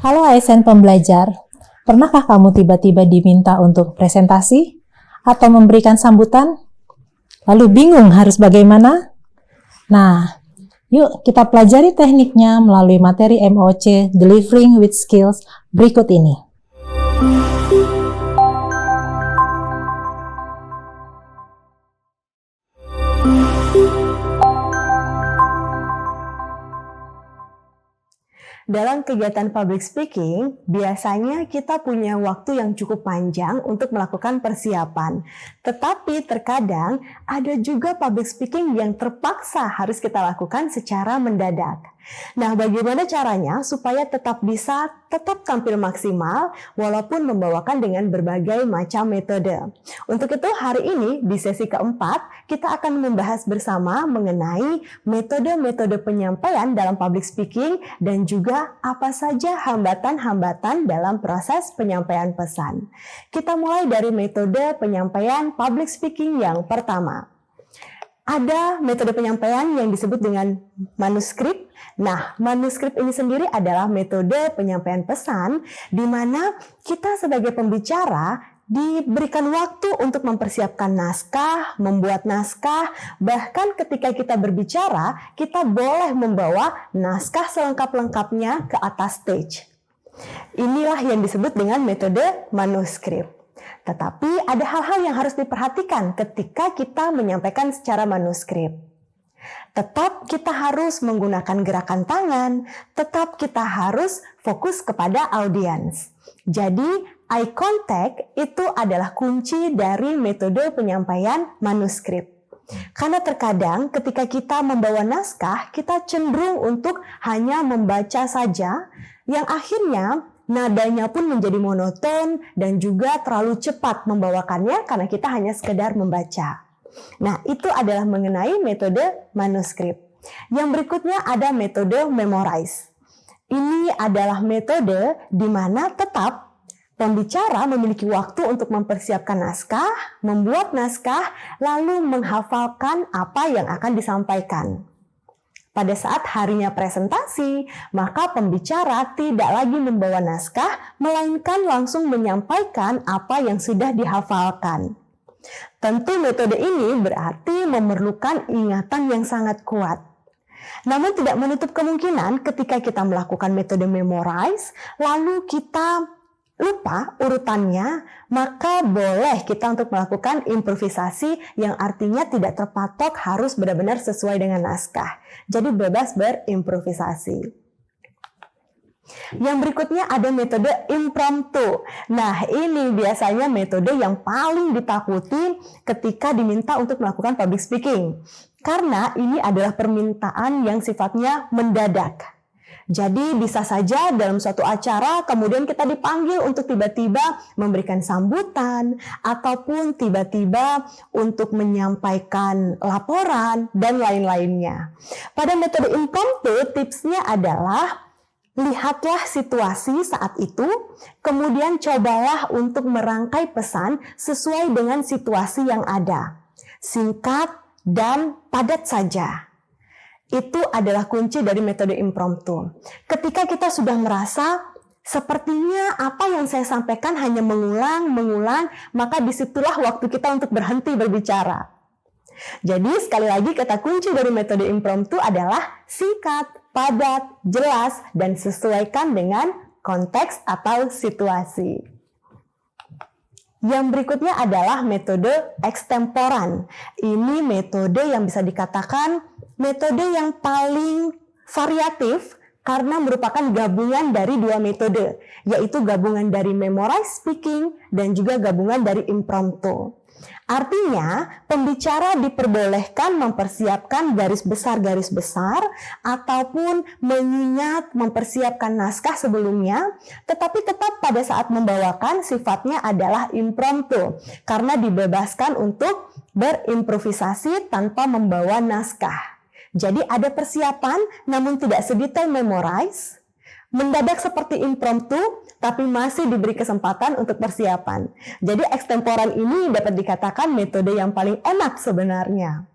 Halo ASN pembelajar, pernahkah kamu tiba-tiba diminta untuk presentasi atau memberikan sambutan? Lalu bingung harus bagaimana? Nah, yuk kita pelajari tekniknya melalui materi MOC Delivering with Skills berikut ini. Dalam kegiatan public speaking, biasanya kita punya waktu yang cukup panjang untuk melakukan persiapan. Tetapi terkadang ada juga public speaking yang terpaksa harus kita lakukan secara mendadak. Nah, bagaimana caranya supaya tetap tampil maksimal walaupun membawakan dengan berbagai macam metode? Untuk itu hari ini di sesi keempat kita akan membahas bersama mengenai metode-metode penyampaian dalam public speaking dan juga apa saja hambatan-hambatan dalam proses penyampaian pesan. Kita mulai dari metode penyampaian public speaking yang pertama. Ada metode penyampaian yang disebut dengan manuskrip. Nah, manuskrip ini sendiri adalah metode penyampaian pesan di mana kita sebagai pembicara diberikan waktu untuk mempersiapkan naskah, membuat naskah, bahkan ketika kita berbicara, kita boleh membawa naskah selengkap-lengkapnya ke atas stage. Inilah yang disebut dengan metode manuskrip. Tetapi ada hal-hal yang harus diperhatikan ketika kita menyampaikan secara manuskrip. Tetap kita harus menggunakan gerakan tangan, tetap kita harus fokus kepada audiens. Jadi, eye contact itu adalah kunci dari metode penyampaian manuskrip. Karena terkadang ketika kita membawa naskah, kita cenderung untuk hanya membaca saja, yang akhirnya nadanya pun menjadi monoton dan juga terlalu cepat membawakannya karena kita hanya sekedar membaca. Nah, itu adalah mengenai metode manuskrip. Yang berikutnya ada metode memorize. Ini adalah metode di mana tetap pembicara memiliki waktu untuk mempersiapkan naskah, membuat naskah, lalu menghafalkan apa yang akan disampaikan. Pada saat harinya presentasi, maka pembicara tidak lagi membawa naskah, melainkan langsung menyampaikan apa yang sudah dihafalkan. Tentu metode ini berarti memerlukan ingatan yang sangat kuat. Namun tidak menutup kemungkinan ketika kita melakukan metode memorize, lalu kita lupa urutannya, maka boleh kita untuk melakukan improvisasi yang artinya tidak terpatok harus benar-benar sesuai dengan naskah. Jadi bebas berimprovisasi. Yang berikutnya ada metode impromptu. Nah, ini biasanya metode yang paling ditakuti ketika diminta untuk melakukan public speaking. Karena ini adalah permintaan yang sifatnya mendadak. Jadi bisa saja dalam suatu acara kemudian kita dipanggil untuk tiba-tiba memberikan sambutan ataupun tiba-tiba untuk menyampaikan laporan dan lain-lainnya. Pada metode impromptu tipsnya adalah lihatlah situasi saat itu, kemudian cobalah untuk merangkai pesan sesuai dengan situasi yang ada. Singkat dan padat saja. Itu adalah kunci dari metode impromptu. Ketika kita sudah merasa sepertinya apa yang saya sampaikan hanya mengulang, maka disitulah waktu kita untuk berhenti berbicara. Jadi sekali lagi kata kunci dari metode impromptu adalah singkat, padat, jelas, dan sesuaikan dengan konteks atau situasi. Yang berikutnya adalah metode ekstemporan. Ini metode yang bisa dikatakan metode yang paling variatif karena merupakan gabungan dari dua metode, yaitu gabungan dari memorize speaking dan juga gabungan dari impromptu. Artinya, pembicara diperbolehkan mempersiapkan garis besar ataupun mengingat mempersiapkan naskah sebelumnya, tetapi tetap pada saat membawakan sifatnya adalah impromptu karena dibebaskan untuk berimprovisasi tanpa membawa naskah. Jadi ada persiapan namun tidak sedetail memorize, mendadak seperti impromptu tapi masih diberi kesempatan untuk persiapan. Jadi ekstemporan ini dapat dikatakan metode yang paling enak sebenarnya.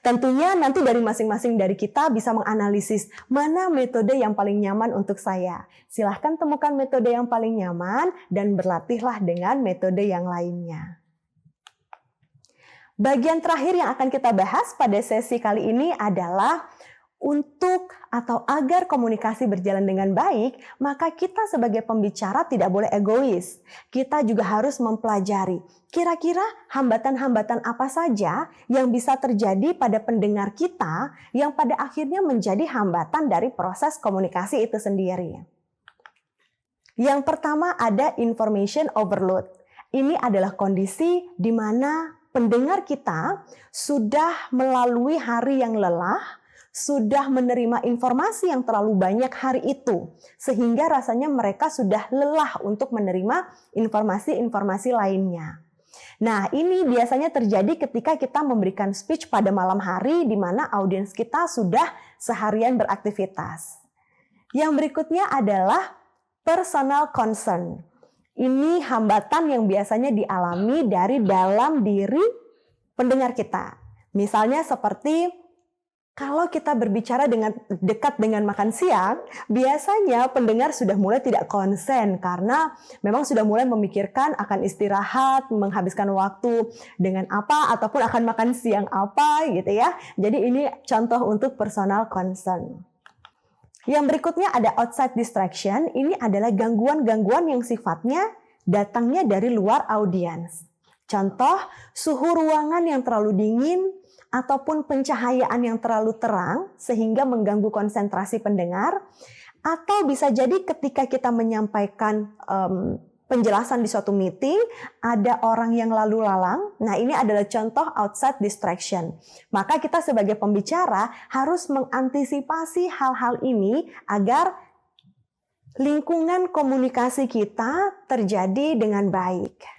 Tentunya nanti dari masing-masing dari kita bisa menganalisis mana metode yang paling nyaman untuk saya. Silahkan temukan metode yang paling nyaman dan berlatihlah dengan metode yang lainnya. Bagian terakhir yang akan kita bahas pada sesi kali ini adalah untuk atau agar komunikasi berjalan dengan baik, maka kita sebagai pembicara tidak boleh egois. Kita juga harus mempelajari kira-kira hambatan-hambatan apa saja yang bisa terjadi pada pendengar kita yang pada akhirnya menjadi hambatan dari proses komunikasi itu sendiri. Yang pertama ada information overload. Ini adalah kondisi di mana pendengar kita sudah melalui hari yang lelah, sudah menerima informasi yang terlalu banyak hari itu, sehingga rasanya mereka sudah lelah untuk menerima informasi-informasi lainnya. Nah, ini biasanya terjadi ketika kita memberikan speech pada malam hari di mana audiens kita sudah seharian beraktivitas. Yang berikutnya adalah personal concern. Ini hambatan yang biasanya dialami dari dalam diri pendengar kita. Misalnya seperti kalau kita berbicara dekat dengan makan siang, biasanya pendengar sudah mulai tidak konsen karena memang sudah mulai memikirkan akan istirahat, menghabiskan waktu dengan apa, ataupun akan makan siang apa gitu ya. Jadi ini contoh untuk personal concern. Yang berikutnya ada outside distraction. Ini adalah gangguan-gangguan yang sifatnya datangnya dari luar audiens. Contoh, suhu ruangan yang terlalu dingin, ataupun pencahayaan yang terlalu terang sehingga mengganggu konsentrasi pendengar, atau bisa jadi ketika kita menyampaikan penjelasan di suatu meeting ada orang yang lalu lalang. Nah, ini adalah contoh outside distraction. Maka kita sebagai pembicara harus mengantisipasi hal-hal ini agar lingkungan komunikasi kita terjadi dengan baik.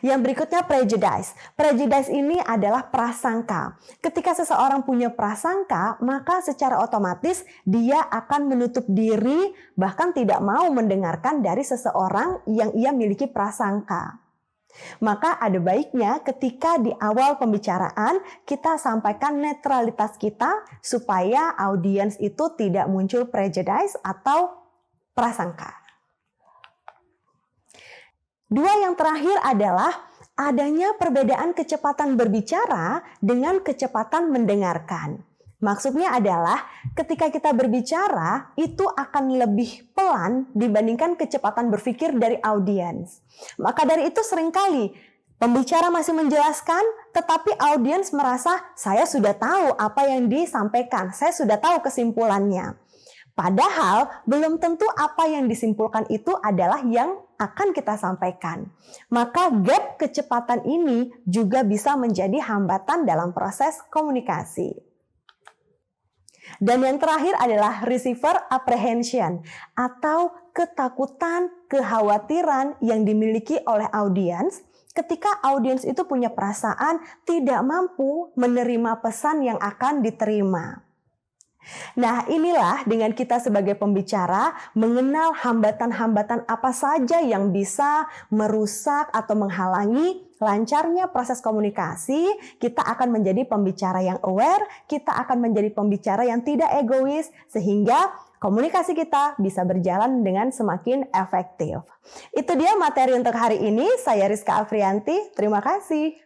Yang berikutnya prejudice. Prejudice ini adalah prasangka. Ketika seseorang punya prasangka, maka secara otomatis dia akan menutup diri, bahkan tidak mau mendengarkan dari seseorang yang ia miliki prasangka. Maka ada baiknya ketika di awal pembicaraan kita sampaikan netralitas kita supaya audiens itu tidak muncul prejudice atau prasangka. Dua yang terakhir adalah adanya perbedaan kecepatan berbicara dengan kecepatan mendengarkan. Maksudnya adalah ketika kita berbicara itu akan lebih pelan dibandingkan kecepatan berpikir dari audiens. Maka dari itu seringkali pembicara masih menjelaskan tetapi audiens merasa saya sudah tahu apa yang disampaikan, saya sudah tahu kesimpulannya. Padahal belum tentu apa yang disimpulkan itu adalah yang akan kita sampaikan. Maka gap kecepatan ini juga bisa menjadi hambatan dalam proses komunikasi. Dan yang terakhir adalah receiver apprehension atau ketakutan, kekhawatiran yang dimiliki oleh audiens ketika audiens itu punya perasaan tidak mampu menerima pesan yang akan diterima. Nah, inilah dengan kita sebagai pembicara mengenal hambatan-hambatan apa saja yang bisa merusak atau menghalangi lancarnya proses komunikasi, kita akan menjadi pembicara yang aware, kita akan menjadi pembicara yang tidak egois, sehingga komunikasi kita bisa berjalan dengan semakin efektif. Itu dia materi untuk hari ini. Saya Rizka Afrianti, terima kasih.